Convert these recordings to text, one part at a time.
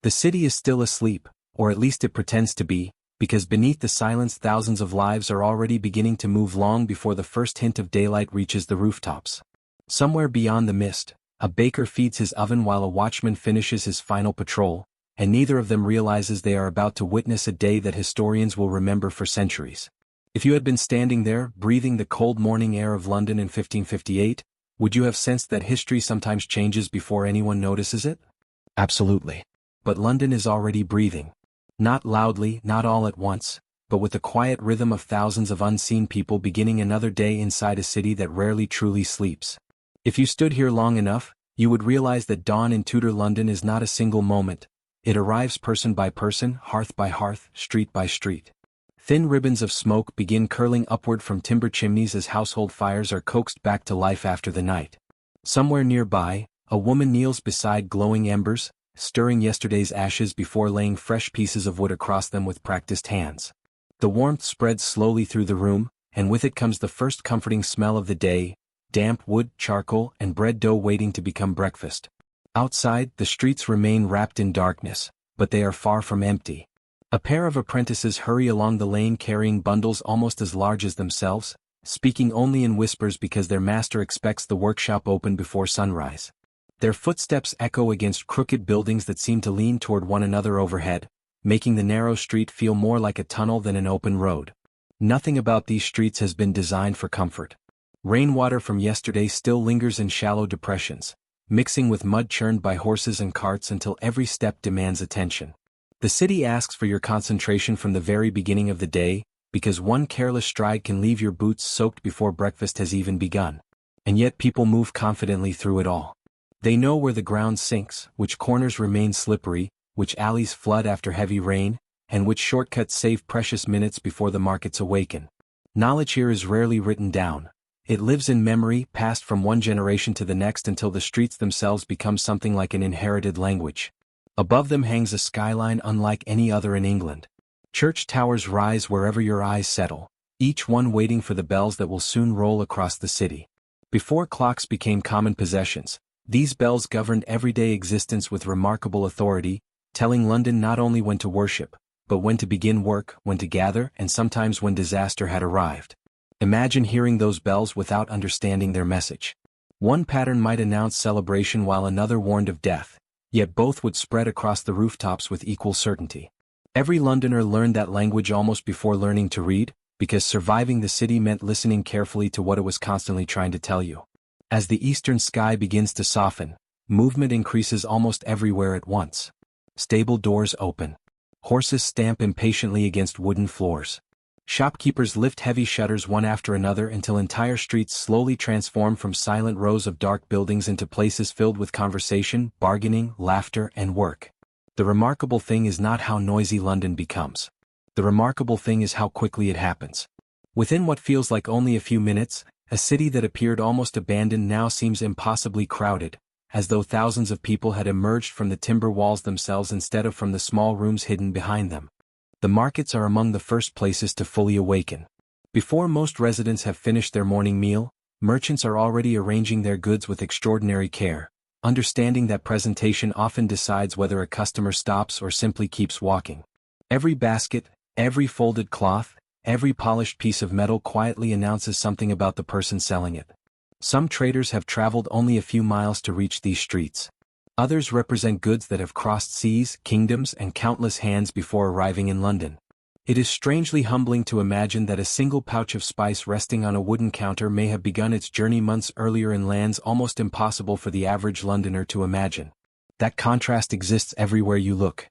The city is still asleep, or at least it pretends to be, because beneath the silence thousands of lives are already beginning to move long before the first hint of daylight reaches the rooftops. Somewhere beyond the mist, a baker feeds his oven while a watchman finishes his final patrol, and neither of them realizes they are about to witness a day that historians will remember for centuries. If you had been standing there, breathing the cold morning air of London in 1558, would you have sensed that history sometimes changes before anyone notices it? Absolutely. But London is already breathing. Not loudly, not all at once, but with the quiet rhythm of thousands of unseen people beginning another day inside a city that rarely truly sleeps. If you stood here long enough, you would realize that dawn in Tudor London is not a single moment. It arrives person by person, hearth by hearth, street by street. Thin ribbons of smoke begin curling upward from timber chimneys as household fires are coaxed back to life after the night. Somewhere nearby, a woman kneels beside glowing embers, stirring yesterday's ashes before laying fresh pieces of wood across them with practiced hands. The warmth spreads slowly through the room, and with it comes the first comforting smell of the day, damp wood, charcoal, and bread dough waiting to become breakfast. Outside, the streets remain wrapped in darkness, but they are far from empty. A pair of apprentices hurry along the lane carrying bundles almost as large as themselves, speaking only in whispers because their master expects the workshop open before sunrise. Their footsteps echo against crooked buildings that seem to lean toward one another overhead, making the narrow street feel more like a tunnel than an open road. Nothing about these streets has been designed for comfort. Rainwater from yesterday still lingers in shallow depressions, mixing with mud churned by horses and carts until every step demands attention. The city asks for your concentration from the very beginning of the day, because one careless stride can leave your boots soaked before breakfast has even begun. And yet people move confidently through it all. They know where the ground sinks, which corners remain slippery, which alleys flood after heavy rain, and which shortcuts save precious minutes before the markets awaken. Knowledge here is rarely written down. It lives in memory, passed from one generation to the next until the streets themselves become something like an inherited language. Above them hangs a skyline unlike any other in England. Church towers rise wherever your eyes settle, each one waiting for the bells that will soon roll across the city. Before clocks became common possessions, these bells governed everyday existence with remarkable authority, telling London not only when to worship, but when to begin work, when to gather, and sometimes when disaster had arrived. Imagine hearing those bells without understanding their message. One pattern might announce celebration while another warned of death, yet both would spread across the rooftops with equal certainty. Every Londoner learned that language almost before learning to read, because surviving the city meant listening carefully to what it was constantly trying to tell you. As the eastern sky begins to soften, movement increases almost everywhere at once. Stable doors open. Horses stamp impatiently against wooden floors. Shopkeepers lift heavy shutters one after another until entire streets slowly transform from silent rows of dark buildings into places filled with conversation, bargaining, laughter, and work. The remarkable thing is not how noisy London becomes. The remarkable thing is how quickly it happens. Within what feels like only a few minutes, a city that appeared almost abandoned now seems impossibly crowded, as though thousands of people had emerged from the timber walls themselves instead of from the small rooms hidden behind them. The markets are among the first places to fully awaken. Before most residents have finished their morning meal, merchants are already arranging their goods with extraordinary care, understanding that presentation often decides whether a customer stops or simply keeps walking. Every basket, every folded cloth, every polished piece of metal quietly announces something about the person selling it. Some traders have traveled only a few miles to reach these streets. Others represent goods that have crossed seas, kingdoms, and countless hands before arriving in London. It is strangely humbling to imagine that a single pouch of spice resting on a wooden counter may have begun its journey months earlier in lands almost impossible for the average Londoner to imagine. That contrast exists everywhere you look.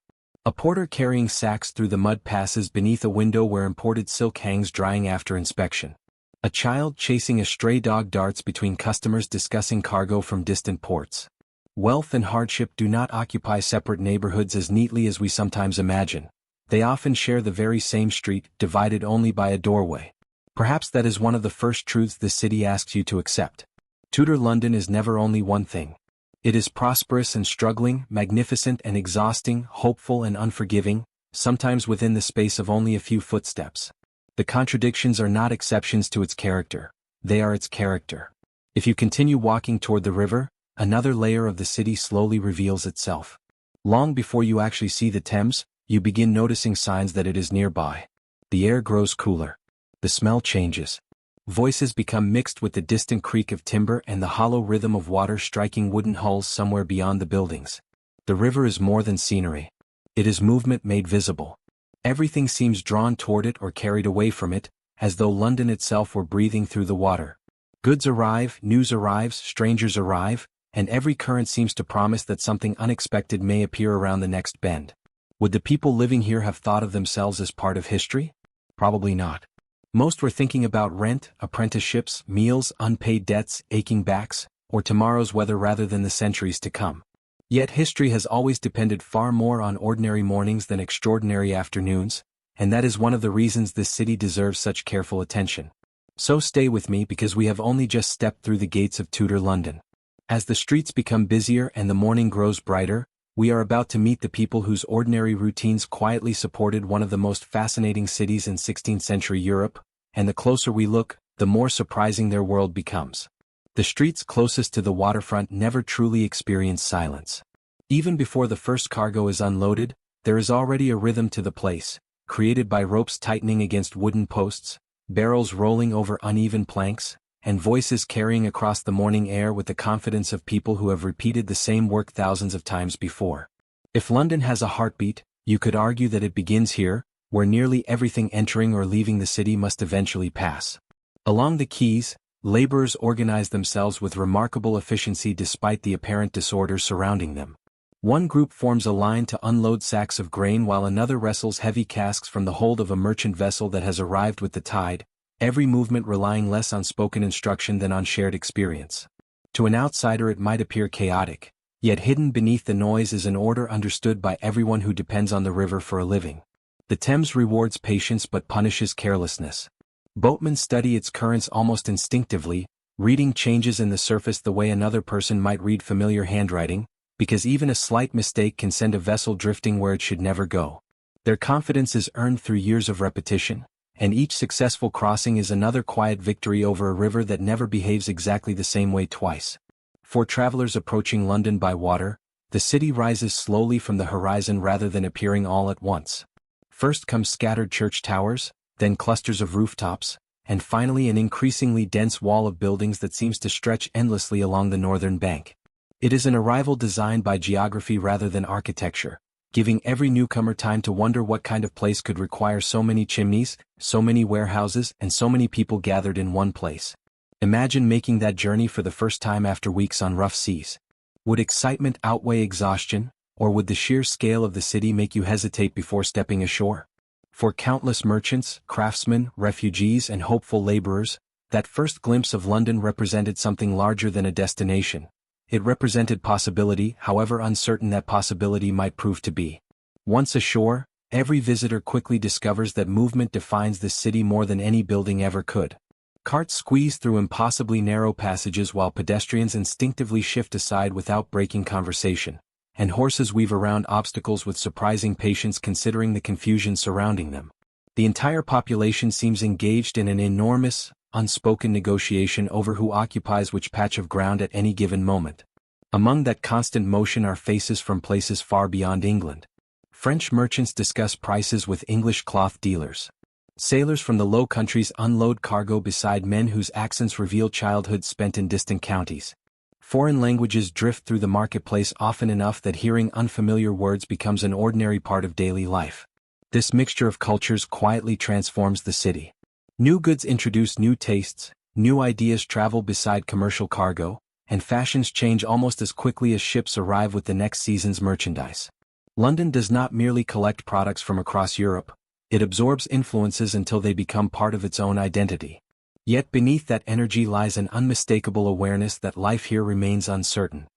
A porter carrying sacks through the mud passes beneath a window where imported silk hangs drying after inspection. A child chasing a stray dog darts between customers discussing cargo from distant ports. Wealth and hardship do not occupy separate neighborhoods as neatly as we sometimes imagine. They often share the very same street, divided only by a doorway. Perhaps that is one of the first truths this city asks you to accept. Tudor London is never only one thing. It is prosperous and struggling, magnificent and exhausting, hopeful and unforgiving, sometimes within the space of only a few footsteps. The contradictions are not exceptions to its character, they are its character. If you continue walking toward the river, another layer of the city slowly reveals itself. Long before you actually see the Thames, you begin noticing signs that it is nearby. The air grows cooler. The smell changes. Voices become mixed with the distant creak of timber and the hollow rhythm of water striking wooden hulls somewhere beyond the buildings. The river is more than scenery. It is movement made visible. Everything seems drawn toward it or carried away from it, as though London itself were breathing through the water. Goods arrive, news arrives, strangers arrive, and every current seems to promise that something unexpected may appear around the next bend. Would the people living here have thought of themselves as part of history? Probably not. Most were thinking about rent, apprenticeships, meals, unpaid debts, aching backs, or tomorrow's weather rather than the centuries to come. Yet history has always depended far more on ordinary mornings than extraordinary afternoons, and that is one of the reasons this city deserves such careful attention. So stay with me because we have only just stepped through the gates of Tudor London. As the streets become busier and the morning grows brighter, we are about to meet the people whose ordinary routines quietly supported one of the most fascinating cities in 16th century Europe, and the closer we look, the more surprising their world becomes. The streets closest to the waterfront never truly experience silence. Even before the first cargo is unloaded, there is already a rhythm to the place, created by ropes tightening against wooden posts, barrels rolling over uneven planks, and voices carrying across the morning air with the confidence of people who have repeated the same work thousands of times before. If London has a heartbeat, you could argue that it begins here, where nearly everything entering or leaving the city must eventually pass. Along the quays, laborers organize themselves with remarkable efficiency despite the apparent disorder surrounding them. One group forms a line to unload sacks of grain while another wrestles heavy casks from the hold of a merchant vessel that has arrived with the tide, every movement relying less on spoken instruction than on shared experience. To an outsider it might appear chaotic, yet hidden beneath the noise is an order understood by everyone who depends on the river for a living. The Thames rewards patience but punishes carelessness. Boatmen study its currents almost instinctively, reading changes in the surface the way another person might read familiar handwriting, because even a slight mistake can send a vessel drifting where it should never go. Their confidence is earned through years of repetition, and each successful crossing is another quiet victory over a river that never behaves exactly the same way twice. For travelers approaching London by water, the city rises slowly from the horizon rather than appearing all at once. First come scattered church towers, then clusters of rooftops, and finally an increasingly dense wall of buildings that seems to stretch endlessly along the northern bank. It is an arrival designed by geography rather than architecture, giving every newcomer time to wonder what kind of place could require so many chimneys, so many warehouses, and so many people gathered in one place. Imagine making that journey for the first time after weeks on rough seas. Would excitement outweigh exhaustion, or would the sheer scale of the city make you hesitate before stepping ashore? For countless merchants, craftsmen, refugees, and hopeful laborers, that first glimpse of London represented something larger than a destination. It represented possibility, however uncertain that possibility might prove to be. Once ashore, every visitor quickly discovers that movement defines this city more than any building ever could. Carts squeeze through impossibly narrow passages while pedestrians instinctively shift aside without breaking conversation, and horses weave around obstacles with surprising patience considering the confusion surrounding them. The entire population seems engaged in an enormous, unspoken negotiation over who occupies which patch of ground at any given moment. Among that constant motion are faces from places far beyond England. French merchants discuss prices with English cloth dealers. Sailors from the Low Countries unload cargo beside men whose accents reveal childhood spent in distant counties. Foreign languages drift through the marketplace often enough that hearing unfamiliar words becomes an ordinary part of daily life. This mixture of cultures quietly transforms the city. New goods introduce new tastes, new ideas travel beside commercial cargo, and fashions change almost as quickly as ships arrive with the next season's merchandise. London does not merely collect products from across Europe, it absorbs influences until they become part of its own identity. Yet beneath that energy lies an unmistakable awareness that life here remains uncertain.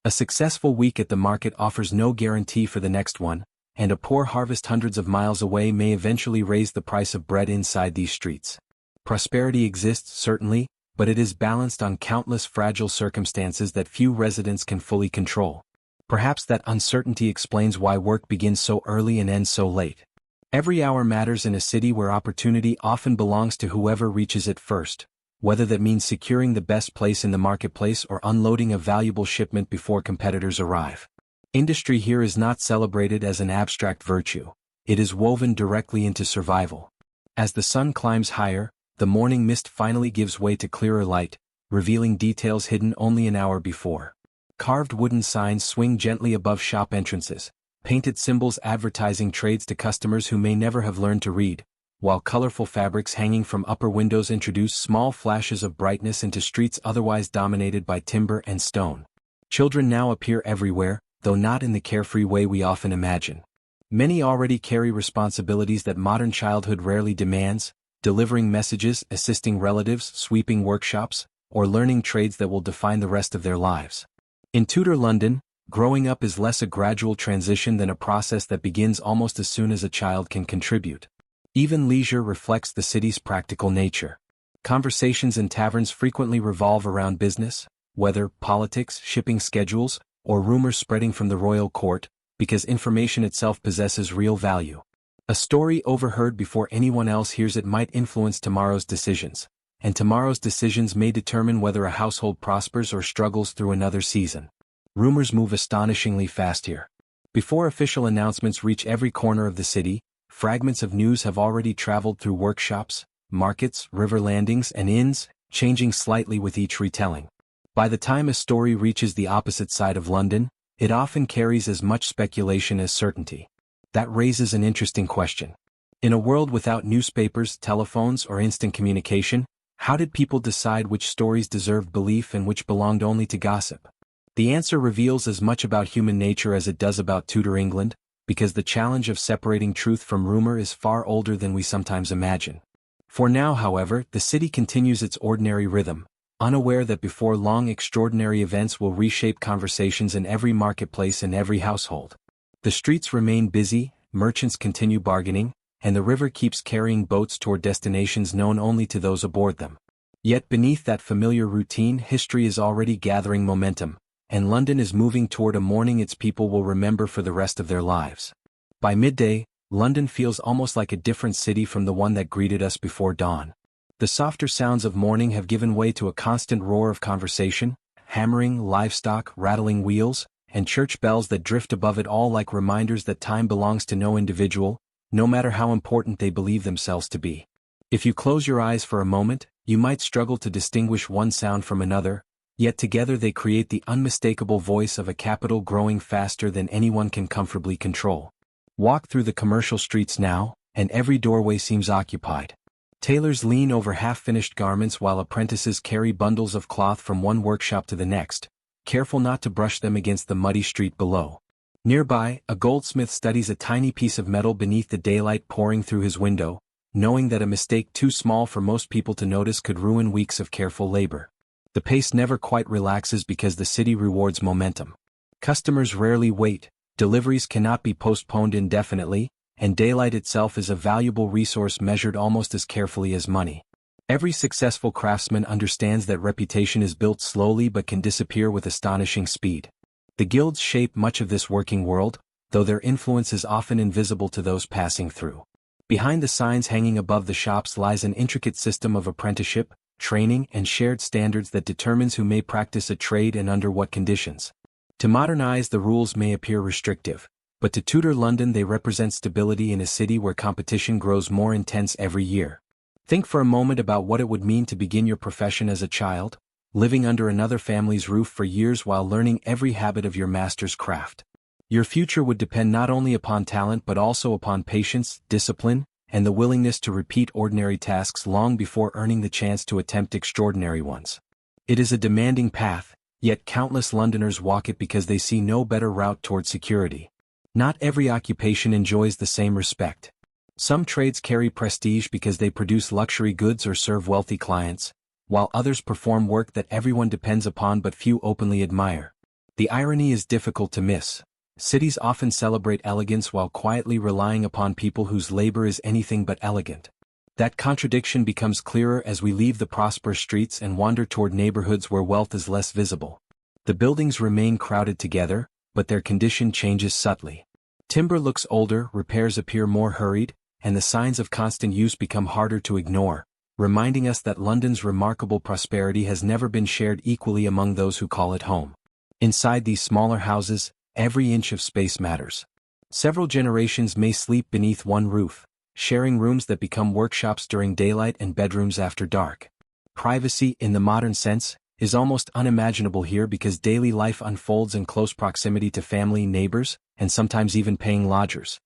A successful week at the market offers no guarantee for the next one, and a poor harvest hundreds of miles away may eventually raise the price of bread inside these streets. Prosperity exists certainly, but it is balanced on countless fragile circumstances that few residents can fully control. Perhaps that uncertainty explains why work begins so early and ends so late. Every hour matters in a city where opportunity often belongs to whoever reaches it first, whether that means securing the best place in the marketplace or unloading a valuable shipment before competitors arrive. Industry here is not celebrated as an abstract virtue. It is woven directly into survival. As the sun climbs higher, the morning mist finally gives way to clearer light, revealing details hidden only an hour before. Carved wooden signs swing gently above shop entrances, painted symbols advertising trades to customers who may never have learned to read, while colorful fabrics hanging from upper windows introduce small flashes of brightness into streets otherwise dominated by timber and stone. Children now appear everywhere, though not in the carefree way we often imagine. Many already carry responsibilities that modern childhood rarely demands, delivering messages, assisting relatives, sweeping workshops, or learning trades that will define the rest of their lives. In Tudor London, growing up is less a gradual transition than a process that begins almost as soon as a child can contribute. Even leisure reflects the city's practical nature. Conversations in taverns frequently revolve around business, weather, politics, shipping schedules, or rumors spreading from the royal court, because information itself possesses real value. A story overheard before anyone else hears it might influence tomorrow's decisions, and tomorrow's decisions may determine whether a household prospers or struggles through another season. Rumors move astonishingly fast here. Before official announcements reach every corner of the city, fragments of news have already traveled through workshops, markets, river landings, and inns, changing slightly with each retelling. By the time a story reaches the opposite side of London, it often carries as much speculation as certainty. That raises an interesting question. In a world without newspapers, telephones, or instant communication, how did people decide which stories deserved belief and which belonged only to gossip? The answer reveals as much about human nature as it does about Tudor England, because the challenge of separating truth from rumor is far older than we sometimes imagine. For now, however, the city continues its ordinary rhythm, unaware that before long extraordinary events will reshape conversations in every marketplace and every household. The streets remain busy, merchants continue bargaining, and the river keeps carrying boats toward destinations known only to those aboard them. Yet beneath that familiar routine, history is already gathering momentum, and London is moving toward a morning its people will remember for the rest of their lives. By midday, London feels almost like a different city from the one that greeted us before dawn. The softer sounds of morning have given way to a constant roar of conversation, hammering, livestock, rattling wheels, and church bells that drift above it all like reminders that time belongs to no individual, no matter how important they believe themselves to be. If you close your eyes for a moment, you might struggle to distinguish one sound from another, yet together they create the unmistakable voice of a capital growing faster than anyone can comfortably control. Walk through the commercial streets now, and every doorway seems occupied. Tailors lean over half-finished garments while apprentices carry bundles of cloth from one workshop to the next, careful not to brush them against the muddy street below. Nearby, a goldsmith studies a tiny piece of metal beneath the daylight pouring through his window, knowing that a mistake too small for most people to notice could ruin weeks of careful labor. The pace never quite relaxes because the city rewards momentum. Customers rarely wait, deliveries cannot be postponed indefinitely, and daylight itself is a valuable resource measured almost as carefully as money. Every successful craftsman understands that reputation is built slowly but can disappear with astonishing speed. The guilds shape much of this working world, though their influence is often invisible to those passing through. Behind the signs hanging above the shops lies an intricate system of apprenticeship, training, and shared standards that determines who may practice a trade and under what conditions. To modernize, the rules may appear restrictive, but to Tudor London they represent stability in a city where competition grows more intense every year. Think for a moment about what it would mean to begin your profession as a child, living under another family's roof for years while learning every habit of your master's craft. Your future would depend not only upon talent but also upon patience, discipline, and the willingness to repeat ordinary tasks long before earning the chance to attempt extraordinary ones. It is a demanding path, yet countless Londoners walk it because they see no better route toward security. Not every occupation enjoys the same respect. Some trades carry prestige because they produce luxury goods or serve wealthy clients, while others perform work that everyone depends upon but few openly admire. The irony is difficult to miss. Cities often celebrate elegance while quietly relying upon people whose labor is anything but elegant. That contradiction becomes clearer as we leave the prosperous streets and wander toward neighborhoods where wealth is less visible. The buildings remain crowded together, but their condition changes subtly. Timber looks older, repairs appear more hurried, and the signs of constant use become harder to ignore, reminding us that London's remarkable prosperity has never been shared equally among those who call it home. Inside these smaller houses, Every inch of space matters. Several generations may sleep beneath one roof, sharing rooms that become workshops during daylight and bedrooms after dark. Privacy, in the modern sense, is almost unimaginable here because daily life unfolds in close proximity to family, neighbors, and sometimes even paying lodgers.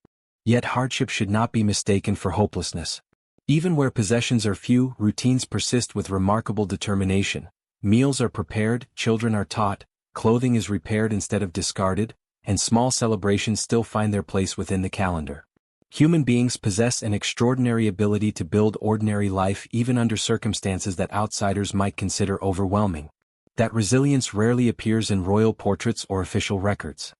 Yet hardship should not be mistaken for hopelessness. Even where possessions are few, routines persist with remarkable determination. Meals are prepared, children are taught, clothing is repaired instead of discarded, and small celebrations still find their place within the calendar. Human beings possess an extraordinary ability to build ordinary life even under circumstances that outsiders might consider overwhelming. That resilience rarely appears in royal portraits or official records.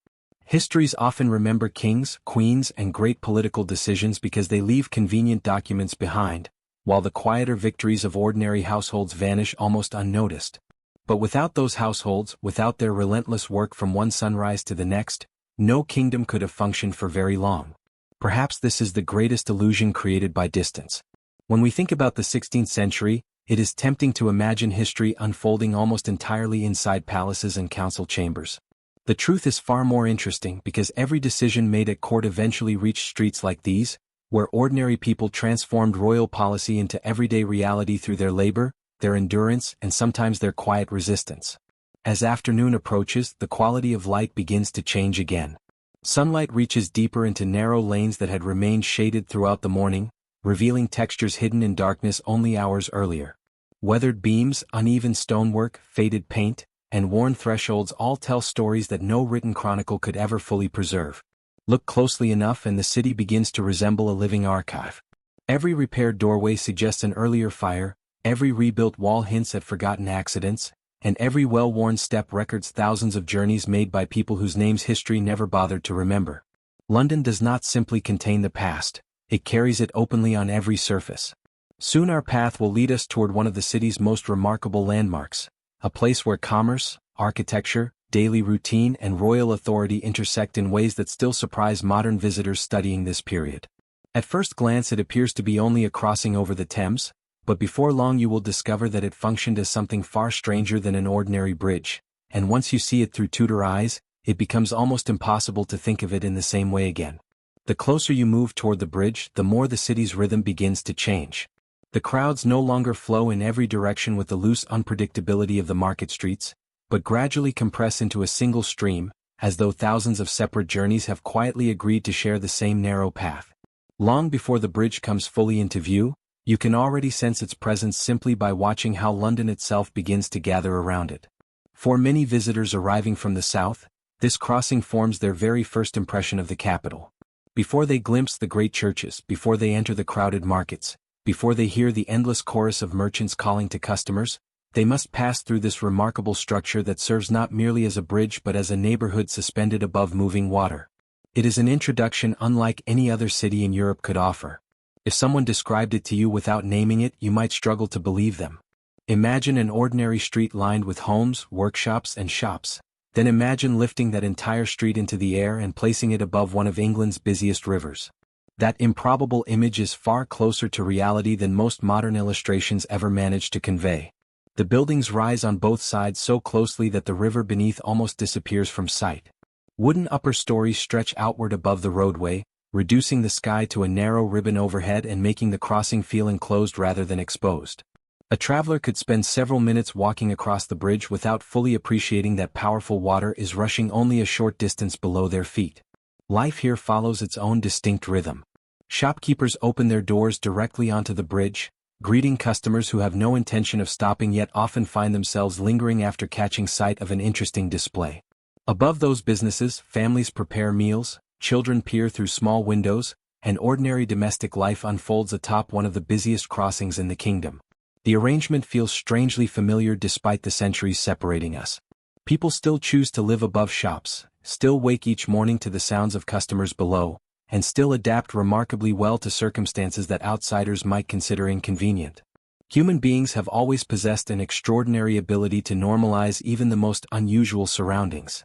Histories often remember kings, queens, and great political decisions because they leave convenient documents behind, while the quieter victories of ordinary households vanish almost unnoticed. But without those households, without their relentless work from one sunrise to the next, no kingdom could have functioned for very long. Perhaps this is the greatest illusion created by distance. When we think about the 16th century, it is tempting to imagine history unfolding almost entirely inside palaces and council chambers. The truth is far more interesting because every decision made at court eventually reached streets like these, where ordinary people transformed royal policy into everyday reality through their labor, their endurance, and sometimes their quiet resistance. As afternoon approaches, the quality of light begins to change again. Sunlight reaches deeper into narrow lanes that had remained shaded throughout the morning, revealing textures hidden in darkness only hours earlier. Weathered beams, uneven stonework, faded paint, and worn thresholds all tell stories that no written chronicle could ever fully preserve. Look closely enough and the city begins to resemble a living archive. Every repaired doorway suggests an earlier fire, every rebuilt wall hints at forgotten accidents, and every well-worn step records thousands of journeys made by people whose names history never bothered to remember. London does not simply contain the past, it carries it openly on every surface. Soon our path will lead us toward one of the city's most remarkable landmarks, a place where commerce, architecture, daily routine, and royal authority intersect in ways that still surprise modern visitors studying this period. At first glance it appears to be only a crossing over the Thames, but before long you will discover that it functioned as something far stranger than an ordinary bridge, and once you see it through Tudor eyes, it becomes almost impossible to think of it in the same way again. The closer you move toward the bridge, the more the city's rhythm begins to change. The crowds no longer flow in every direction with the loose unpredictability of the market streets, but gradually compress into a single stream, as though thousands of separate journeys have quietly agreed to share the same narrow path. Long before the bridge comes fully into view, you can already sense its presence simply by watching how London itself begins to gather around it. For many visitors arriving from the south, this crossing forms their very first impression of the capital. Before they glimpse the great churches, before they enter the crowded markets, before they hear the endless chorus of merchants calling to customers, they must pass through this remarkable structure that serves not merely as a bridge but as a neighborhood suspended above moving water. It is an introduction unlike any other city in Europe could offer. If someone described it to you without naming it, you might struggle to believe them. Imagine an ordinary street lined with homes, workshops, and shops. Then imagine lifting that entire street into the air and placing it above one of England's busiest rivers. That improbable image is far closer to reality than most modern illustrations ever managed to convey. The buildings rise on both sides so closely that the river beneath almost disappears from sight. Wooden upper stories stretch outward above the roadway, reducing the sky to a narrow ribbon overhead and making the crossing feel enclosed rather than exposed. A traveler could spend several minutes walking across the bridge without fully appreciating that powerful water is rushing only a short distance below their feet. Life here follows its own distinct rhythm. Shopkeepers open their doors directly onto the bridge, greeting customers who have no intention of stopping yet often find themselves lingering after catching sight of an interesting display. Above those businesses, families prepare meals, children peer through small windows, and ordinary domestic life unfolds atop one of the busiest crossings in the kingdom. The arrangement feels strangely familiar despite the centuries separating us. People still choose to live above shops, still wake each morning to the sounds of customers below, and still adapt remarkably well to circumstances that outsiders might consider inconvenient. Human beings have always possessed an extraordinary ability to normalize even the most unusual surroundings.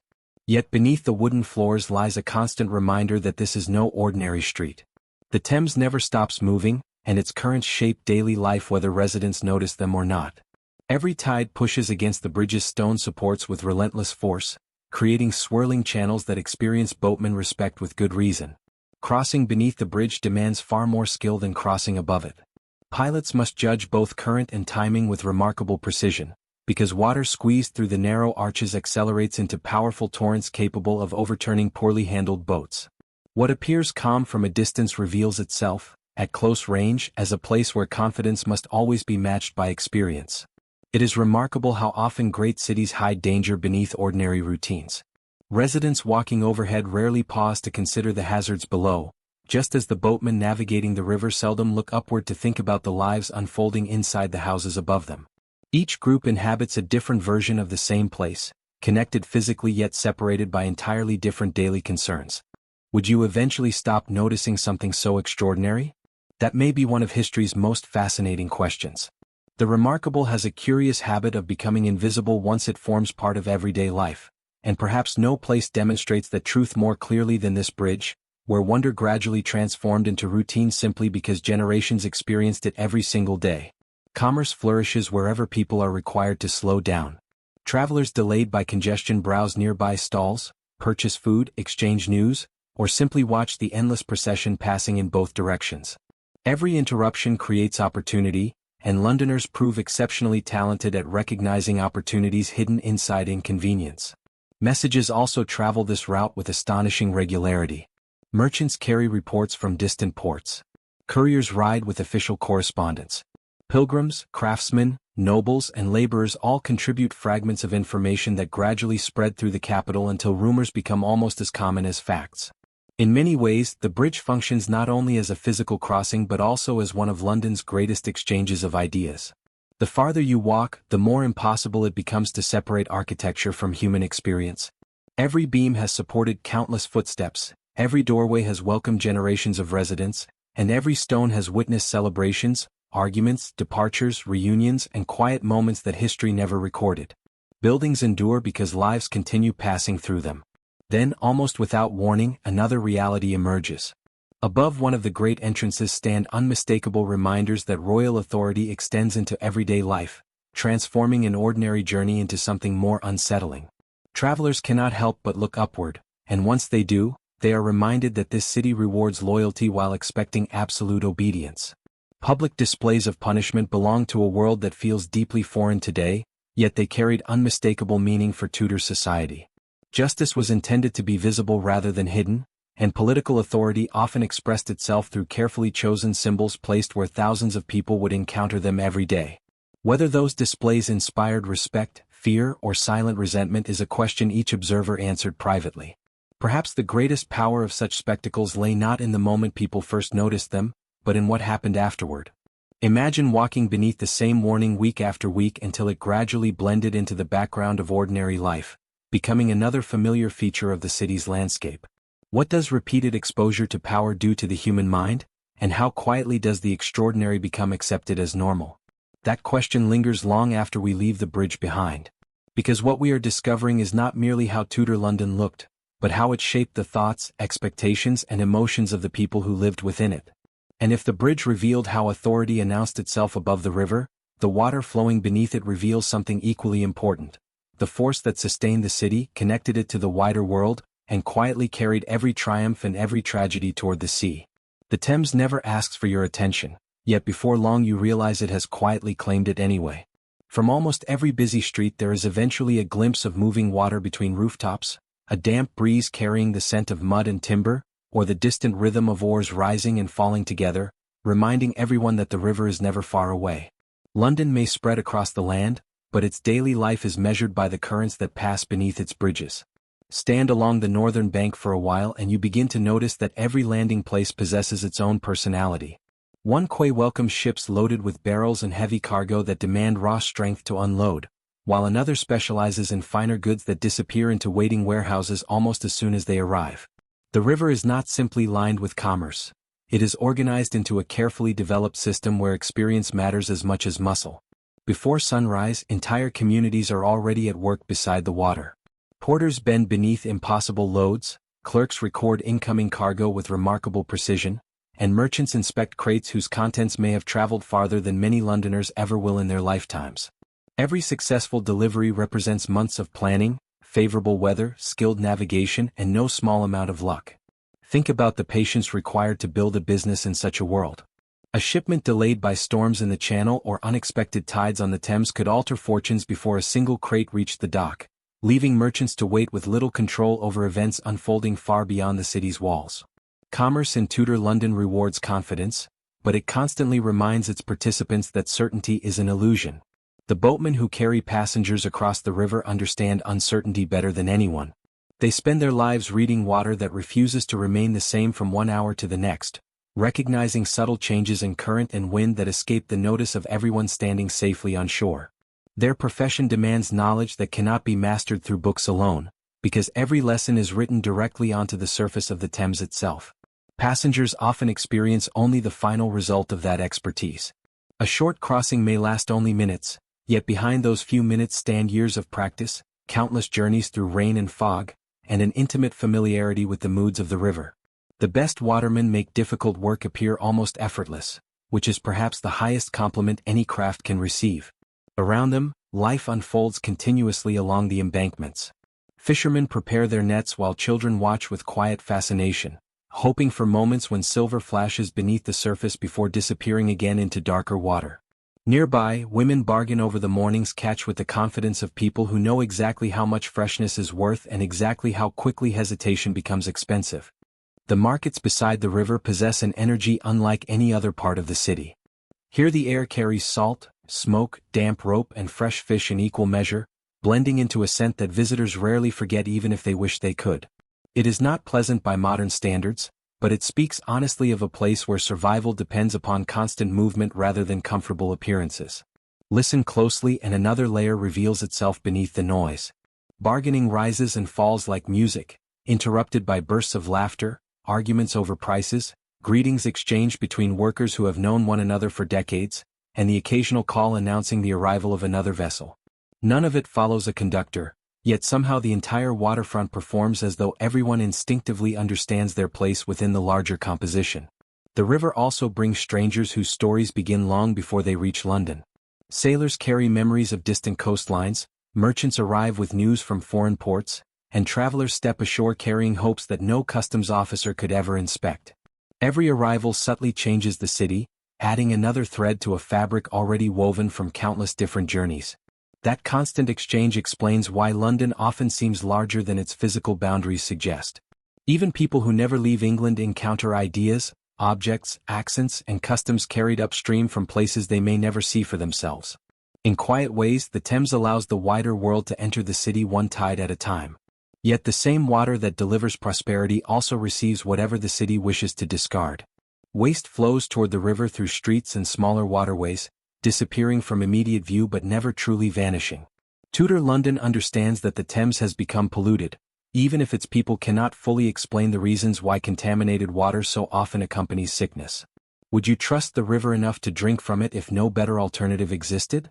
Yet beneath the wooden floors lies a constant reminder that this is no ordinary street. The Thames never stops moving, and its currents shape daily life whether residents notice them or not. Every tide pushes against the bridge's stone supports with relentless force, creating swirling channels that experienced boatmen respect with good reason. Crossing beneath the bridge demands far more skill than crossing above it. Pilots must judge both current and timing with remarkable precision, because water squeezed through the narrow arches accelerates into powerful torrents capable of overturning poorly handled boats. What appears calm from a distance reveals itself, at close range, as a place where confidence must always be matched by experience. It is remarkable how often great cities hide danger beneath ordinary routines. Residents walking overhead rarely pause to consider the hazards below, just as the boatmen navigating the river seldom look upward to think about the lives unfolding inside the houses above them. Each group inhabits a different version of the same place, connected physically yet separated by entirely different daily concerns. Would you eventually stop noticing something so extraordinary? That may be one of history's most fascinating questions. The remarkable has a curious habit of becoming invisible once it forms part of everyday life, and perhaps no place demonstrates that truth more clearly than this bridge, where wonder gradually transformed into routine simply because generations experienced it every single day. Commerce flourishes wherever people are required to slow down. Travelers delayed by congestion browse nearby stalls, purchase food, exchange news, or simply watch the endless procession passing in both directions. Every interruption creates opportunity, and Londoners prove exceptionally talented at recognizing opportunities hidden inside inconvenience. Messages also travel this route with astonishing regularity. Merchants carry reports from distant ports. Couriers ride with official correspondence. Pilgrims, craftsmen, nobles, and laborers all contribute fragments of information that gradually spread through the capital until rumors become almost as common as facts. In many ways, the bridge functions not only as a physical crossing but also as one of London's greatest exchanges of ideas. The farther you walk, the more impossible it becomes to separate architecture from human experience. Every beam has supported countless footsteps, every doorway has welcomed generations of residents, and every stone has witnessed celebrations, arguments, departures, reunions, and quiet moments that history never recorded. Buildings endure because lives continue passing through them. Then, almost without warning, another reality emerges. Above one of the great entrances stand unmistakable reminders that royal authority extends into everyday life, transforming an ordinary journey into something more unsettling. Travelers cannot help but look upward, and once they do, they are reminded that this city rewards loyalty while expecting absolute obedience. Public displays of punishment belong to a world that feels deeply foreign today, yet they carried unmistakable meaning for Tudor society. Justice was intended to be visible rather than hidden, and political authority often expressed itself through carefully chosen symbols placed where thousands of people would encounter them every day. Whether those displays inspired respect, fear, or silent resentment is a question each observer answered privately. Perhaps the greatest power of such spectacles lay not in the moment people first noticed them, but in what happened afterward. Imagine walking beneath the same warning week after week until it gradually blended into the background of ordinary life, becoming another familiar feature of the city's landscape. What does repeated exposure to power do to the human mind, and how quietly does the extraordinary become accepted as normal? That question lingers long after we leave the bridge behind. Because what we are discovering is not merely how Tudor London looked, but how it shaped the thoughts, expectations, and emotions of the people who lived within it. And if the bridge revealed how authority announced itself above the river, the water flowing beneath it reveals something equally important. The force that sustained the city, connected it to the wider world, and quietly carried every triumph and every tragedy toward the sea. The Thames never asks for your attention, yet before long you realize it has quietly claimed it anyway. From almost every busy street there is eventually a glimpse of moving water between rooftops, a damp breeze carrying the scent of mud and timber, or the distant rhythm of oars rising and falling together, reminding everyone that the river is never far away. London may spread across the land, but its daily life is measured by the currents that pass beneath its bridges. Stand along the northern bank for a while and you begin to notice that every landing place possesses its own personality. One quay welcomes ships loaded with barrels and heavy cargo that demand raw strength to unload, while another specializes in finer goods that disappear into waiting warehouses almost as soon as they arrive. The river is not simply lined with commerce. It is organized into a carefully developed system where experience matters as much as muscle. Before sunrise, entire communities are already at work beside the water. Porters bend beneath impossible loads, clerks record incoming cargo with remarkable precision, and merchants inspect crates whose contents may have traveled farther than many Londoners ever will in their lifetimes. Every successful delivery represents months of planning, favorable weather, skilled navigation, and no small amount of luck. Think about the patience required to build a business in such a world. A shipment delayed by storms in the Channel or unexpected tides on the Thames could alter fortunes before a single crate reached the dock, leaving merchants to wait with little control over events unfolding far beyond the city's walls. Commerce in Tudor London rewards confidence, but it constantly reminds its participants that certainty is an illusion. The boatmen who carry passengers across the river understand uncertainty better than anyone. They spend their lives reading water that refuses to remain the same from one hour to the next, recognizing subtle changes in current and wind that escape the notice of everyone standing safely on shore. Their profession demands knowledge that cannot be mastered through books alone, because every lesson is written directly onto the surface of the Thames itself. Passengers often experience only the final result of that expertise. A short crossing may last only minutes, yet behind those few minutes stand years of practice, countless journeys through rain and fog, and an intimate familiarity with the moods of the river. The best watermen make difficult work appear almost effortless, which is perhaps the highest compliment any craft can receive. Around them, life unfolds continuously along the embankments. Fishermen prepare their nets while children watch with quiet fascination, hoping for moments when silver flashes beneath the surface before disappearing again into darker water. Nearby, women bargain over the morning's catch with the confidence of people who know exactly how much freshness is worth and exactly how quickly hesitation becomes expensive. The markets beside the river possess an energy unlike any other part of the city. Here the air carries salt, smoke, damp rope, and fresh fish in equal measure, blending into a scent that visitors rarely forget even if they wish they could. It is not pleasant by modern standards, but it speaks honestly of a place where survival depends upon constant movement rather than comfortable appearances. Listen closely and another layer reveals itself beneath the noise. Bargaining rises and falls like music, interrupted by bursts of laughter, arguments over prices, greetings exchanged between workers who have known one another for decades, and the occasional call announcing the arrival of another vessel. None of it follows a conductor, yet somehow the entire waterfront performs as though everyone instinctively understands their place within the larger composition. The river also brings strangers whose stories begin long before they reach London. Sailors carry memories of distant coastlines, merchants arrive with news from foreign ports, and travelers step ashore carrying hopes that no customs officer could ever inspect. Every arrival subtly changes the city, adding another thread to a fabric already woven from countless different journeys. That constant exchange explains why London often seems larger than its physical boundaries suggest. Even people who never leave England encounter ideas, objects, accents, and customs carried upstream from places they may never see for themselves. In quiet ways, the Thames allows the wider world to enter the city one tide at a time. Yet the same water that delivers prosperity also receives whatever the city wishes to discard. Waste flows toward the river through streets and smaller waterways, disappearing from immediate view but never truly vanishing. Tudor London understands that the Thames has become polluted, even if its people cannot fully explain the reasons why contaminated water so often accompanies sickness. Would you trust the river enough to drink from it if no better alternative existed?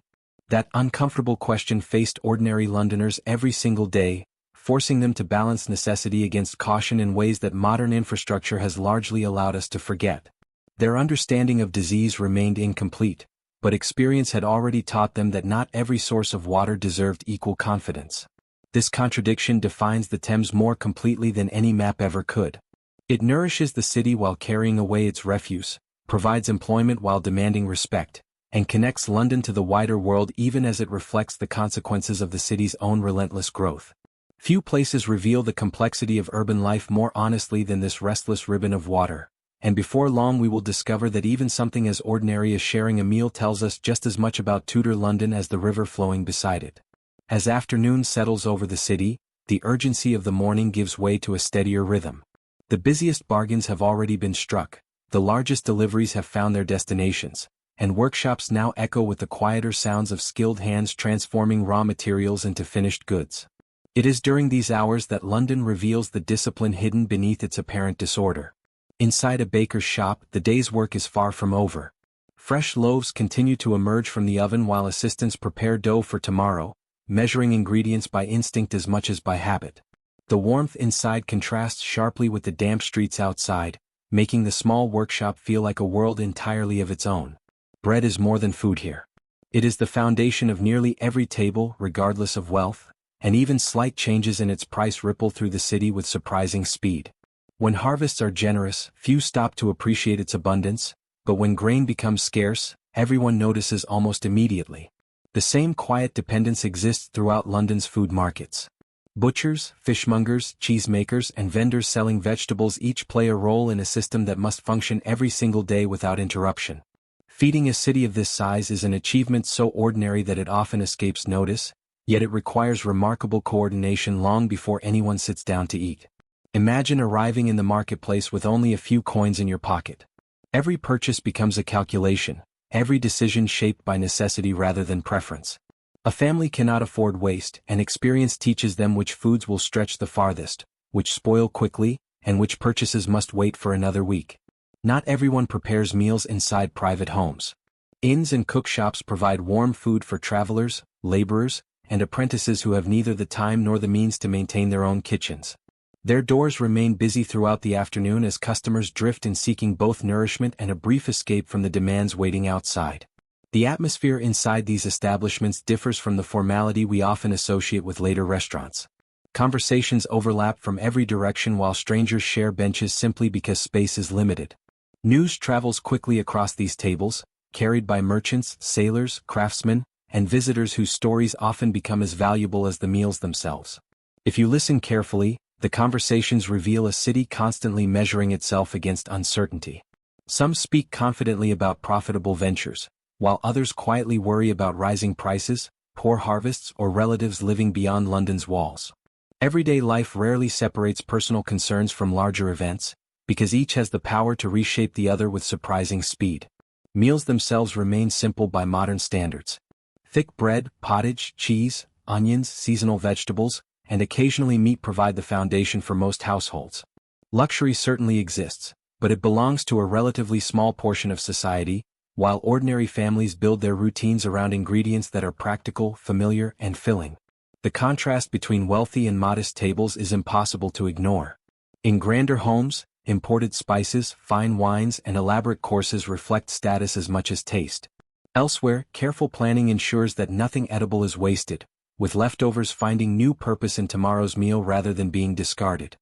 That uncomfortable question faced ordinary Londoners every single day, forcing them to balance necessity against caution in ways that modern infrastructure has largely allowed us to forget. Their understanding of disease remained incomplete, but experience had already taught them that not every source of water deserved equal confidence. This contradiction defines the Thames more completely than any map ever could. It nourishes the city while carrying away its refuse, provides employment while demanding respect, and connects London to the wider world even as it reflects the consequences of the city's own relentless growth. Few places reveal the complexity of urban life more honestly than this restless ribbon of water, and before long we will discover that even something as ordinary as sharing a meal tells us just as much about Tudor London as the river flowing beside it. As afternoon settles over the city, the urgency of the morning gives way to a steadier rhythm. The busiest bargains have already been struck, the largest deliveries have found their destinations, and workshops now echo with the quieter sounds of skilled hands transforming raw materials into finished goods. It is during these hours that London reveals the discipline hidden beneath its apparent disorder. Inside a baker's shop, the day's work is far from over. Fresh loaves continue to emerge from the oven while assistants prepare dough for tomorrow, measuring ingredients by instinct as much as by habit. The warmth inside contrasts sharply with the damp streets outside, making the small workshop feel like a world entirely of its own. Bread is more than food here. It is the foundation of nearly every table, regardless of wealth, and even slight changes in its price ripple through the city with surprising speed. When harvests are generous, few stop to appreciate its abundance, but when grain becomes scarce, everyone notices almost immediately. The same quiet dependence exists throughout London's food markets. Butchers, fishmongers, cheesemakers, and vendors selling vegetables each play a role in a system that must function every single day without interruption. Feeding a city of this size is an achievement so ordinary that it often escapes notice, yet it requires remarkable coordination long before anyone sits down to eat. Imagine arriving in the marketplace with only a few coins in your pocket. Every purchase becomes a calculation, every decision shaped by necessity rather than preference. A family cannot afford waste, and experience teaches them which foods will stretch the farthest, which spoil quickly, and which purchases must wait for another week. Not everyone prepares meals inside private homes. Inns and cookshops provide warm food for travelers, laborers, and apprentices who have neither the time nor the means to maintain their own kitchens. Their doors remain busy throughout the afternoon as customers drift in seeking both nourishment and a brief escape from the demands waiting outside. The atmosphere inside these establishments differs from the formality we often associate with later restaurants. Conversations overlap from every direction while strangers share benches simply because space is limited. News travels quickly across these tables, carried by merchants, sailors, craftsmen, and visitors whose stories often become as valuable as the meals themselves. If you listen carefully, the conversations reveal a city constantly measuring itself against uncertainty. Some speak confidently about profitable ventures, while others quietly worry about rising prices, poor harvests, or relatives living beyond London's walls. Everyday life rarely separates personal concerns from larger events, because each has the power to reshape the other with surprising speed. Meals themselves remain simple by modern standards. Thick bread, pottage, cheese, onions, seasonal vegetables, and occasionally meat provide the foundation for most households. Luxury certainly exists, but it belongs to a relatively small portion of society, while ordinary families build their routines around ingredients that are practical, familiar, and filling. The contrast between wealthy and modest tables is impossible to ignore. In grander homes, imported spices, fine wines, and elaborate courses reflect status as much as taste. Elsewhere, careful planning ensures that nothing edible is wasted, with leftovers finding new purpose in tomorrow's meal rather than being discarded.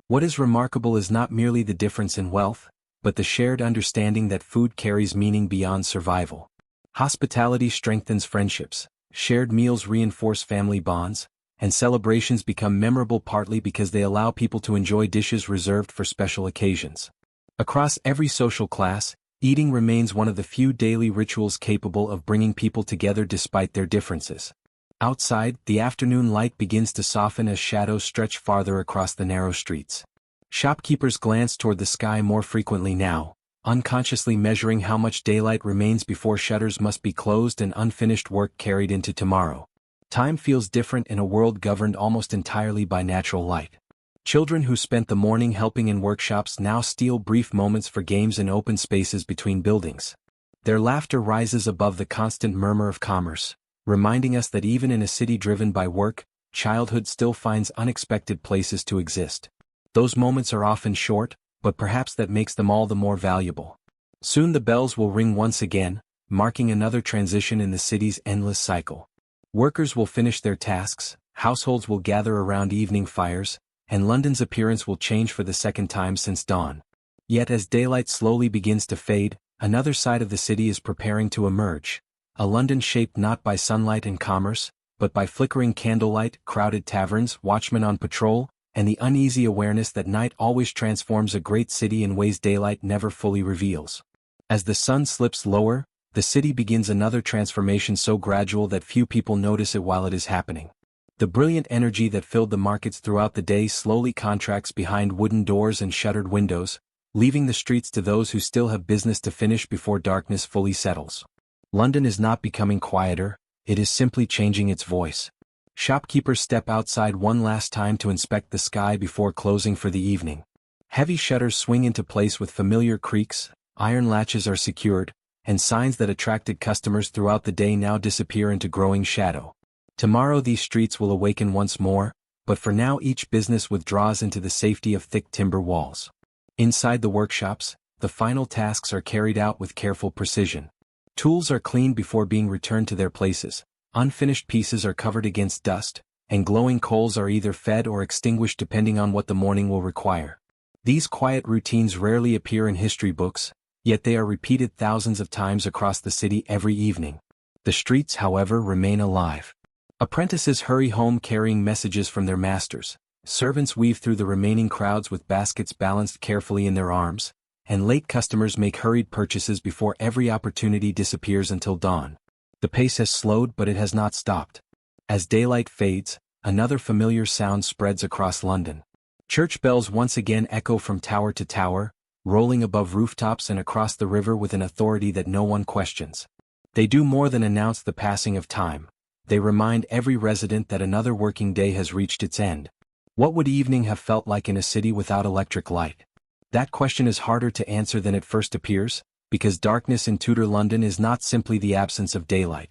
What is remarkable is not merely the difference in wealth, but the shared understanding that food carries meaning beyond survival. Hospitality strengthens friendships, shared meals reinforce family bonds, and celebrations become memorable partly because they allow people to enjoy dishes reserved for special occasions. Across every social class, eating remains one of the few daily rituals capable of bringing people together despite their differences. Outside, the afternoon light begins to soften as shadows stretch farther across the narrow streets. Shopkeepers glance toward the sky more frequently now, unconsciously measuring how much daylight remains before shutters must be closed and unfinished work carried into tomorrow. Time feels different in a world governed almost entirely by natural light. Children who spent the morning helping in workshops now steal brief moments for games in open spaces between buildings. Their laughter rises above the constant murmur of commerce, reminding us that even in a city driven by work, childhood still finds unexpected places to exist. Those moments are often short, but perhaps that makes them all the more valuable. Soon the bells will ring once again, marking another transition in the city's endless cycle. Workers will finish their tasks, households will gather around evening fires, and London's appearance will change for the second time since dawn. Yet as daylight slowly begins to fade, another side of the city is preparing to emerge. A London shaped not by sunlight and commerce, but by flickering candlelight, crowded taverns, watchmen on patrol, and the uneasy awareness that night always transforms a great city in ways daylight never fully reveals. As the sun slips lower, the city begins another transformation so gradual that few people notice it while it is happening. The brilliant energy that filled the markets throughout the day slowly contracts behind wooden doors and shuttered windows, leaving the streets to those who still have business to finish before darkness fully settles. London is not becoming quieter, it is simply changing its voice. Shopkeepers step outside one last time to inspect the sky before closing for the evening. Heavy shutters swing into place with familiar creaks, iron latches are secured, and signs that attracted customers throughout the day now disappear into growing shadow. Tomorrow these streets will awaken once more, but for now each business withdraws into the safety of thick timber walls. Inside the workshops, the final tasks are carried out with careful precision. Tools are cleaned before being returned to their places, unfinished pieces are covered against dust, and glowing coals are either fed or extinguished depending on what the morning will require. These quiet routines rarely appear in history books, yet they are repeated thousands of times across the city every evening. The streets, however, remain alive. Apprentices hurry home carrying messages from their masters. Servants weave through the remaining crowds with baskets balanced carefully in their arms, and late customers make hurried purchases before every opportunity disappears until dawn. The pace has slowed, but it has not stopped. As daylight fades, another familiar sound spreads across London. Church bells once again echo from tower to tower, rolling above rooftops and across the river with an authority that no one questions. They do more than announce the passing of time. They remind every resident that another working day has reached its end. What would evening have felt like in a city without electric light? That question is harder to answer than it first appears, because darkness in Tudor London is not simply the absence of daylight.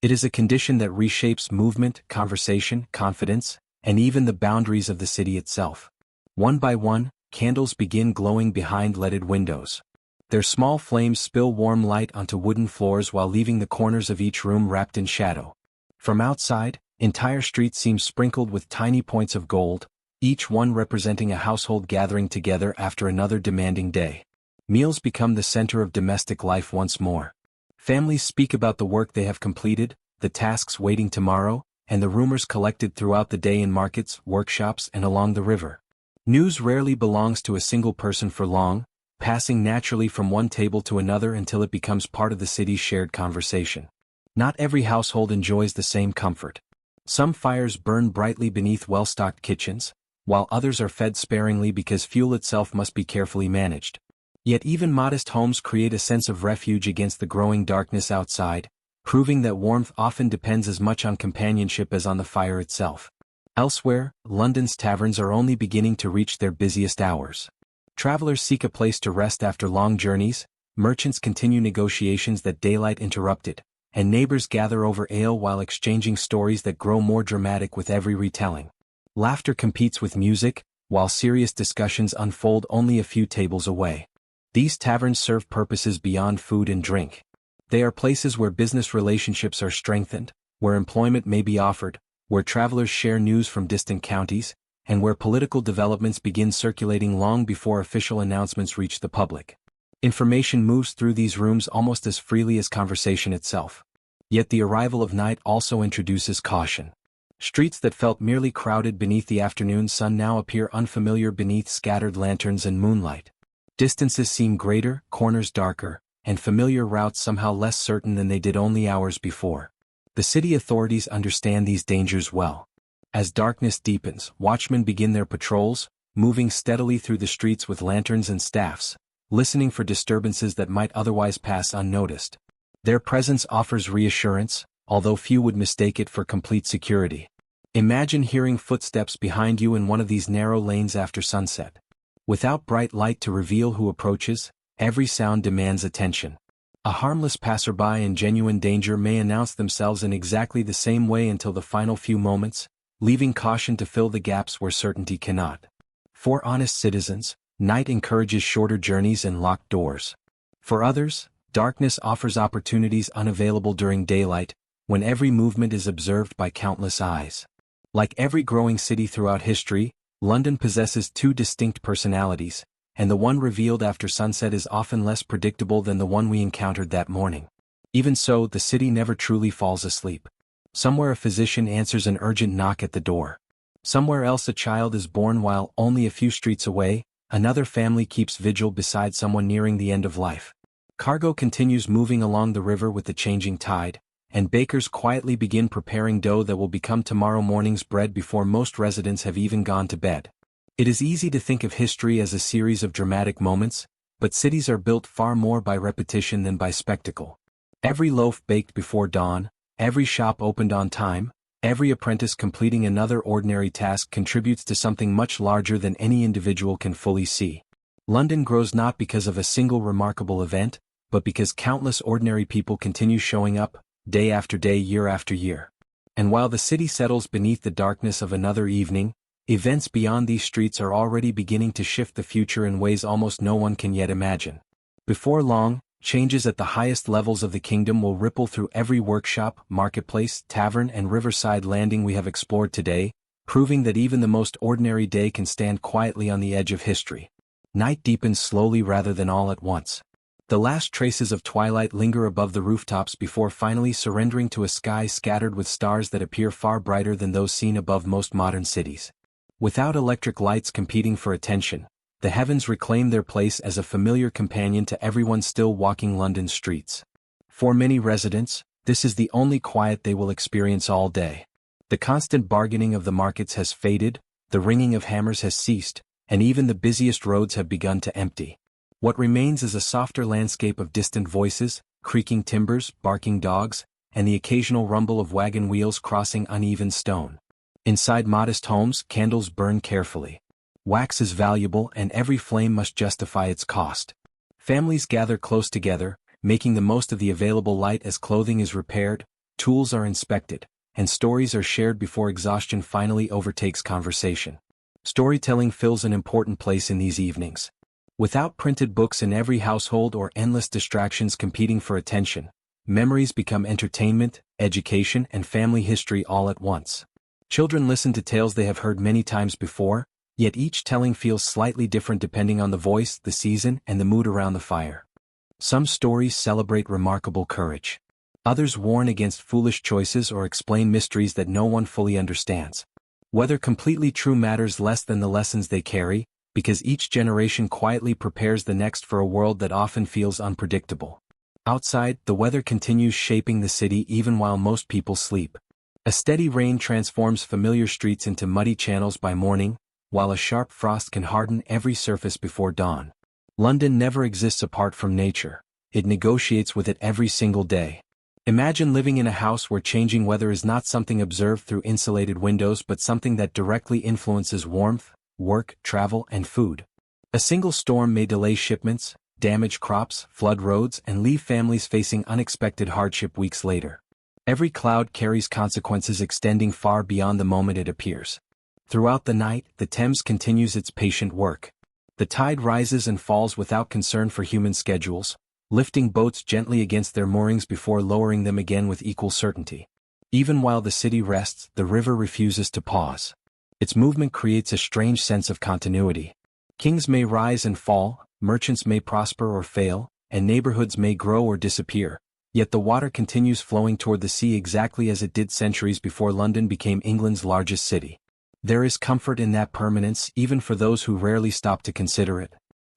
It is a condition that reshapes movement, conversation, confidence, and even the boundaries of the city itself. One by one, candles begin glowing behind leaded windows. Their small flames spill warm light onto wooden floors while leaving the corners of each room wrapped in shadow. From outside, entire streets seem sprinkled with tiny points of gold, each one representing a household gathering together after another demanding day. Meals become the center of domestic life once more. Families speak about the work they have completed, the tasks waiting tomorrow, and the rumors collected throughout the day in markets, workshops, and along the river. News rarely belongs to a single person for long, passing naturally from one table to another until it becomes part of the city's shared conversation. Not every household enjoys the same comfort. Some fires burn brightly beneath well-stocked kitchens, while others are fed sparingly because fuel itself must be carefully managed. Yet even modest homes create a sense of refuge against the growing darkness outside, proving that warmth often depends as much on companionship as on the fire itself. Elsewhere, London's taverns are only beginning to reach their busiest hours. Travelers seek a place to rest after long journeys, merchants continue negotiations that daylight interrupted, and neighbors gather over ale while exchanging stories that grow more dramatic with every retelling. Laughter competes with music, while serious discussions unfold only a few tables away. These taverns serve purposes beyond food and drink. They are places where business relationships are strengthened, where employment may be offered, where travelers share news from distant counties, and where political developments begin circulating long before official announcements reach the public. Information moves through these rooms almost as freely as conversation itself. Yet the arrival of night also introduces caution. Streets that felt merely crowded beneath the afternoon sun now appear unfamiliar beneath scattered lanterns and moonlight. Distances seem greater, corners darker, and familiar routes somehow less certain than they did only hours before. The city authorities understand these dangers well. As darkness deepens, watchmen begin their patrols, moving steadily through the streets with lanterns and staffs, listening for disturbances that might otherwise pass unnoticed. Their presence offers reassurance, although few would mistake it for complete security. Imagine hearing footsteps behind you in one of these narrow lanes after sunset. Without bright light to reveal who approaches, every sound demands attention. A harmless passerby in genuine danger may announce themselves in exactly the same way until the final few moments, leaving caution to fill the gaps where certainty cannot. For honest citizens, night encourages shorter journeys and locked doors. For others, darkness offers opportunities unavailable during daylight, when every movement is observed by countless eyes. Like every growing city throughout history, London possesses two distinct personalities, and the one revealed after sunset is often less predictable than the one we encountered that morning. Even so, the city never truly falls asleep. Somewhere a physician answers an urgent knock at the door. Somewhere else a child is born while, only a few streets away, another family keeps vigil beside someone nearing the end of life. Cargo continues moving along the river with the changing tide, and bakers quietly begin preparing dough that will become tomorrow morning's bread before most residents have even gone to bed. It is easy to think of history as a series of dramatic moments, but cities are built far more by repetition than by spectacle. Every loaf baked before dawn, every shop opened on time, every apprentice completing another ordinary task contributes to something much larger than any individual can fully see. London grows not because of a single remarkable event, but because countless ordinary people continue showing up, day after day, year after year. And while the city settles beneath the darkness of another evening, events beyond these streets are already beginning to shift the future in ways almost no one can yet imagine. Before long, Changes at the highest levels of the kingdom will ripple through every workshop, marketplace, tavern and riverside landing we have explored today, proving that even the most ordinary day can stand quietly on the edge of history. Night deepens slowly rather than all at once. The last traces of twilight linger above the rooftops before finally surrendering to a sky scattered with stars that appear far brighter than those seen above most modern cities. Without electric lights competing for attention, the heavens reclaim their place as a familiar companion to everyone still walking London's streets. For many residents, this is the only quiet they will experience all day. The constant bargaining of the markets has faded, the ringing of hammers has ceased, and even the busiest roads have begun to empty. What remains is a softer landscape of distant voices, creaking timbers, barking dogs, and the occasional rumble of wagon wheels crossing uneven stone. Inside modest homes, candles burn carefully. Wax is valuable and every flame must justify its cost. Families gather close together, making the most of the available light as clothing is repaired, tools are inspected, and stories are shared before exhaustion finally overtakes conversation. Storytelling fills an important place in these evenings. Without printed books in every household or endless distractions competing for attention, memories become entertainment, education, and family history all at once. Children listen to tales they have heard many times before, yet each telling feels slightly different depending on the voice, the season, and the mood around the fire. Some stories celebrate remarkable courage. Others warn against foolish choices or explain mysteries that no one fully understands. Whether completely true matters less than the lessons they carry, because each generation quietly prepares the next for a world that often feels unpredictable. Outside, the weather continues shaping the city even while most people sleep. A steady rain transforms familiar streets into muddy channels by morning, while a sharp frost can harden every surface before dawn. London never exists apart from nature. It negotiates with it every single day. Imagine living in a house where changing weather is not something observed through insulated windows but something that directly influences warmth, work, travel, and food. A single storm may delay shipments, damage crops, flood roads, and leave families facing unexpected hardship weeks later. Every cloud carries consequences extending far beyond the moment it appears. Throughout the night, the Thames continues its patient work. The tide rises and falls without concern for human schedules, lifting boats gently against their moorings before lowering them again with equal certainty. Even while the city rests, the river refuses to pause. Its movement creates a strange sense of continuity. Kings may rise and fall, merchants may prosper or fail, and neighborhoods may grow or disappear, yet the water continues flowing toward the sea exactly as it did centuries before London became England's largest city. There is comfort in that permanence even for those who rarely stop to consider it.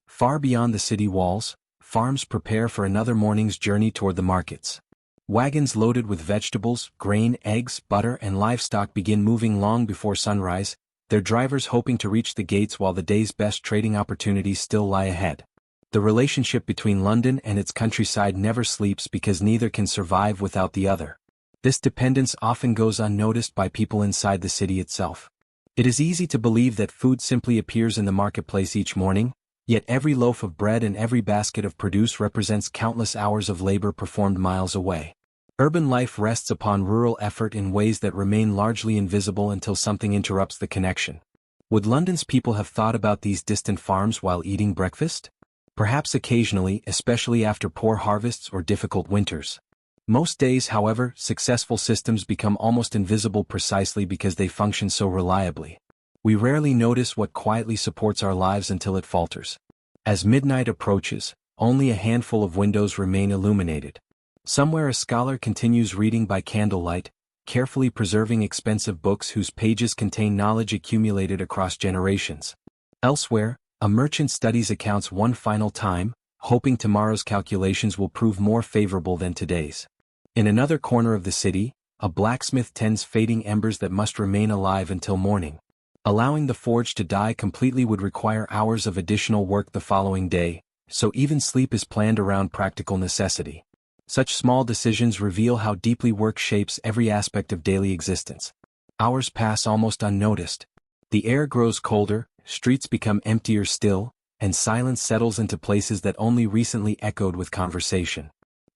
Far beyond the city walls, farms prepare for another morning's journey toward the markets. Wagons loaded with vegetables, grain, eggs, butter, and livestock begin moving long before sunrise, their drivers hoping to reach the gates while the day's best trading opportunities still lie ahead. The relationship between London and its countryside never sleeps because neither can survive without the other. This dependence often goes unnoticed by people inside the city itself. It is easy to believe that food simply appears in the marketplace each morning, yet every loaf of bread and every basket of produce represents countless hours of labor performed miles away. Urban life rests upon rural effort in ways that remain largely invisible until something interrupts the connection. Would London's people have thought about these distant farms while eating breakfast? Perhaps occasionally, especially after poor harvests or difficult winters. Most days, however, successful systems become almost invisible precisely because they function so reliably. We rarely notice what quietly supports our lives until it falters. As midnight approaches, only a handful of windows remain illuminated. Somewhere a scholar continues reading by candlelight, carefully preserving expensive books whose pages contain knowledge accumulated across generations. Elsewhere, a merchant studies accounts one final time, hoping tomorrow's calculations will prove more favorable than today's. In another corner of the city, a blacksmith tends fading embers that must remain alive until morning. Allowing the forge to die completely would require hours of additional work the following day, so even sleep is planned around practical necessity. Such small decisions reveal how deeply work shapes every aspect of daily existence. Hours pass almost unnoticed. The air grows colder, streets become emptier still, and silence settles into places that only recently echoed with conversation.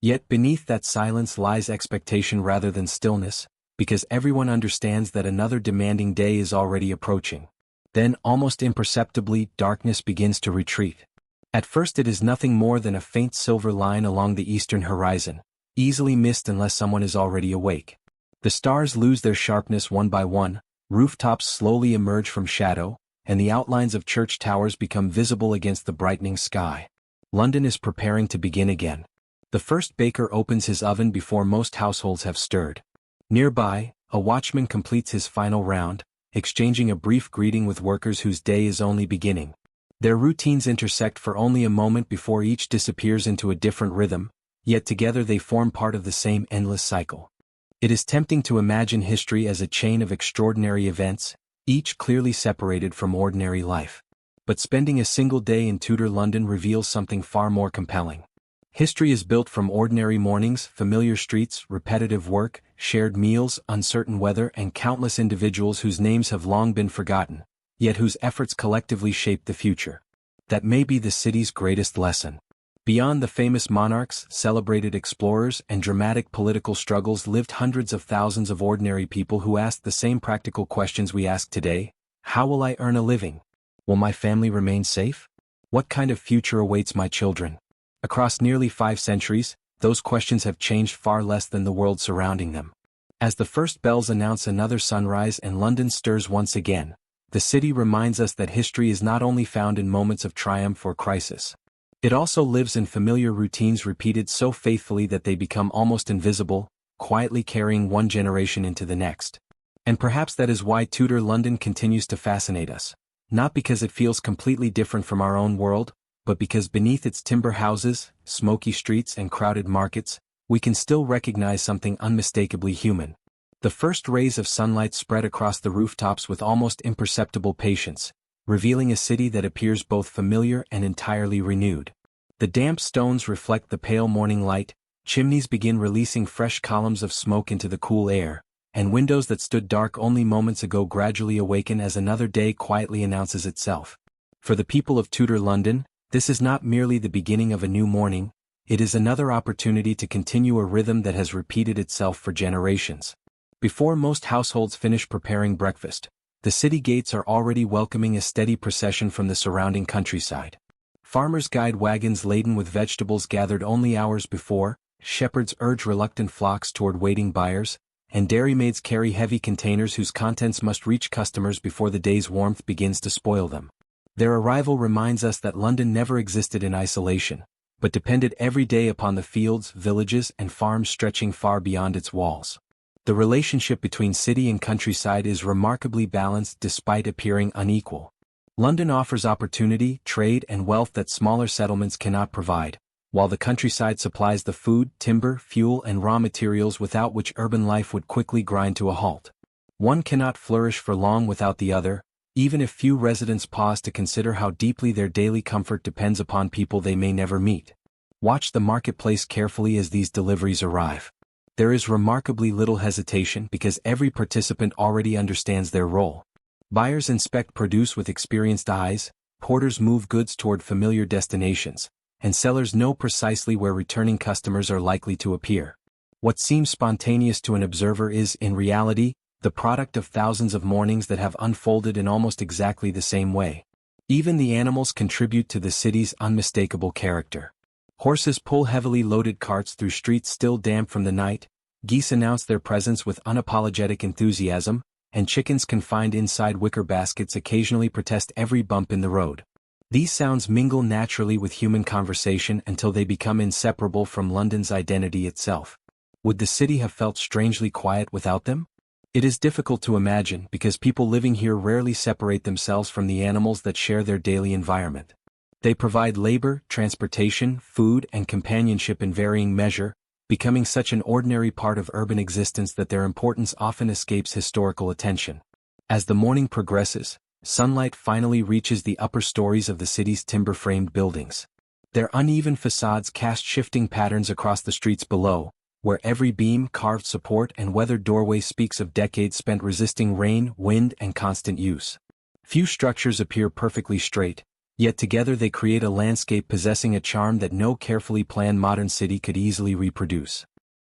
Yet beneath that silence lies expectation rather than stillness, because everyone understands that another demanding day is already approaching. Then, almost imperceptibly, darkness begins to retreat. At first it is nothing more than a faint silver line along the eastern horizon, easily missed unless someone is already awake. The stars lose their sharpness one by one, rooftops slowly emerge from shadow, and the outlines of church towers become visible against the brightening sky. London is preparing to begin again. The first baker opens his oven before most households have stirred. Nearby, a watchman completes his final round, exchanging a brief greeting with workers whose day is only beginning. Their routines intersect for only a moment before each disappears into a different rhythm, yet together they form part of the same endless cycle. It is tempting to imagine history as a chain of extraordinary events, each clearly separated from ordinary life. But spending a single day in Tudor London reveals something far more compelling. History is built from ordinary mornings, familiar streets, repetitive work, shared meals, uncertain weather, and countless individuals whose names have long been forgotten, yet whose efforts collectively shape the future. That may be the city's greatest lesson. Beyond the famous monarchs, celebrated explorers, and dramatic political struggles lived hundreds of thousands of ordinary people who asked the same practical questions we ask today. How will I earn a living? Will my family remain safe? What kind of future awaits my children? Across nearly 5 centuries, those questions have changed far less than the world surrounding them. As the first bells announce another sunrise and London stirs once again, the city reminds us that history is not only found in moments of triumph or crisis. It also lives in familiar routines repeated so faithfully that they become almost invisible, quietly carrying one generation into the next. And perhaps that is why Tudor London continues to fascinate us. Not because it feels completely different from our own world, but because beneath its timber houses, smoky streets and crowded markets, we can still recognize something unmistakably human. The first rays of sunlight spread across the rooftops with almost imperceptible patience, revealing a city that appears both familiar and entirely renewed. The damp stones reflect the pale morning light, chimneys begin releasing fresh columns of smoke into the cool air, and windows that stood dark only moments ago gradually awaken as another day quietly announces itself. For the people of Tudor London, this is not merely the beginning of a new morning, it is another opportunity to continue a rhythm that has repeated itself for generations. Before most households finish preparing breakfast, the city gates are already welcoming a steady procession from the surrounding countryside. Farmers guide wagons laden with vegetables gathered only hours before, shepherds urge reluctant flocks toward waiting buyers, and dairymaids carry heavy containers whose contents must reach customers before the day's warmth begins to spoil them. Their arrival reminds us that London never existed in isolation, but depended every day upon the fields, villages, and farms stretching far beyond its walls. The relationship between city and countryside is remarkably balanced despite appearing unequal. London offers opportunity, trade, and wealth that smaller settlements cannot provide, while the countryside supplies the food, timber, fuel, and raw materials without which urban life would quickly grind to a halt. One cannot flourish for long without the other, even if few residents pause to consider how deeply their daily comfort depends upon people they may never meet. Watch the marketplace carefully as these deliveries arrive. There is remarkably little hesitation because every participant already understands their role. Buyers inspect produce with experienced eyes, porters move goods toward familiar destinations, and sellers know precisely where returning customers are likely to appear. What seems spontaneous to an observer is, in reality, the product of thousands of mornings that have unfolded in almost exactly the same way. Even the animals contribute to the city's unmistakable character. Horses pull heavily loaded carts through streets still damp from the night, geese announce their presence with unapologetic enthusiasm, and chickens confined inside wicker baskets occasionally protest every bump in the road. These sounds mingle naturally with human conversation until they become inseparable from London's identity itself. Would the city have felt strangely quiet without them? It is difficult to imagine because people living here rarely separate themselves from the animals that share their daily environment. They provide labor, transportation, food, and companionship in varying measure, becoming such an ordinary part of urban existence that their importance often escapes historical attention. As the morning progresses, sunlight finally reaches the upper stories of the city's timber-framed buildings. Their uneven facades cast shifting patterns across the streets below, where every beam, carved support, and weathered doorway speaks of decades spent resisting rain, wind, and constant use. Few structures appear perfectly straight, yet together they create a landscape possessing a charm that no carefully planned modern city could easily reproduce.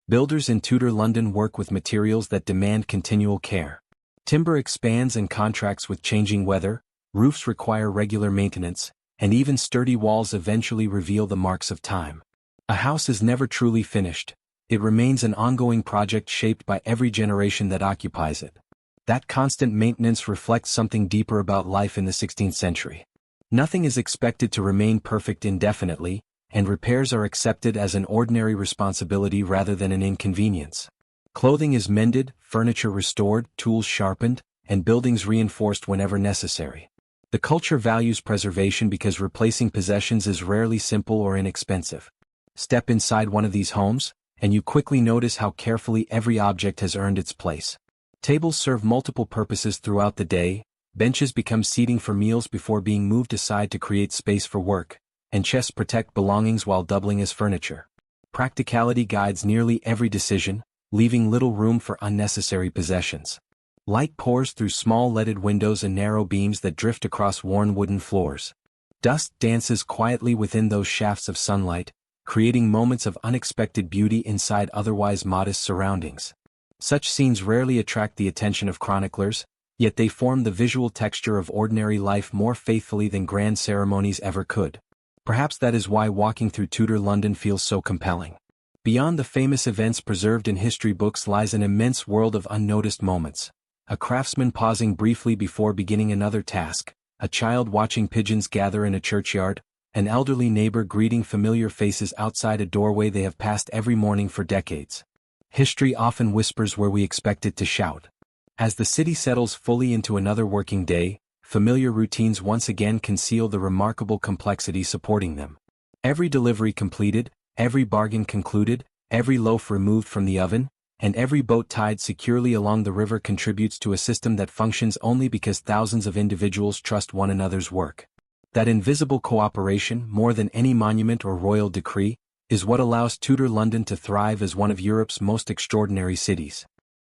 Builders in Tudor London work with materials that demand continual care. Timber expands and contracts with changing weather, roofs require regular maintenance, and even sturdy walls eventually reveal the marks of time. A house is never truly finished. It remains an ongoing project shaped by every generation that occupies it. That constant maintenance reflects something deeper about life in the 16th century. Nothing is expected to remain perfect indefinitely, and repairs are accepted as an ordinary responsibility rather than an inconvenience. Clothing is mended, furniture restored, tools sharpened, and buildings reinforced whenever necessary. The culture values preservation because replacing possessions is rarely simple or inexpensive. Step inside one of these homes, and you quickly notice how carefully every object has earned its place. Tables serve multiple purposes throughout the day, benches become seating for meals before being moved aside to create space for work, and chests protect belongings while doubling as furniture. Practicality guides nearly every decision, leaving little room for unnecessary possessions. Light pours through small leaded windows and narrow beams that drift across worn wooden floors. Dust dances quietly within those shafts of sunlight, creating moments of unexpected beauty inside otherwise modest surroundings. Such scenes rarely attract the attention of chroniclers, yet they form the visual texture of ordinary life more faithfully than grand ceremonies ever could. Perhaps that is why walking through Tudor London feels so compelling. Beyond the famous events preserved in history books lies an immense world of unnoticed moments. A craftsman pausing briefly before beginning another task, a child watching pigeons gather in a churchyard, an elderly neighbor greeting familiar faces outside a doorway they have passed every morning for decades. History often whispers where we expect it to shout. As the city settles fully into another working day, familiar routines once again conceal the remarkable complexity supporting them. Every delivery completed, every bargain concluded, every loaf removed from the oven, and every boat tied securely along the river contributes to a system that functions only because thousands of individuals trust one another's work. That invisible cooperation, more than any monument or royal decree, is what allows Tudor London to thrive as one of Europe's most extraordinary cities.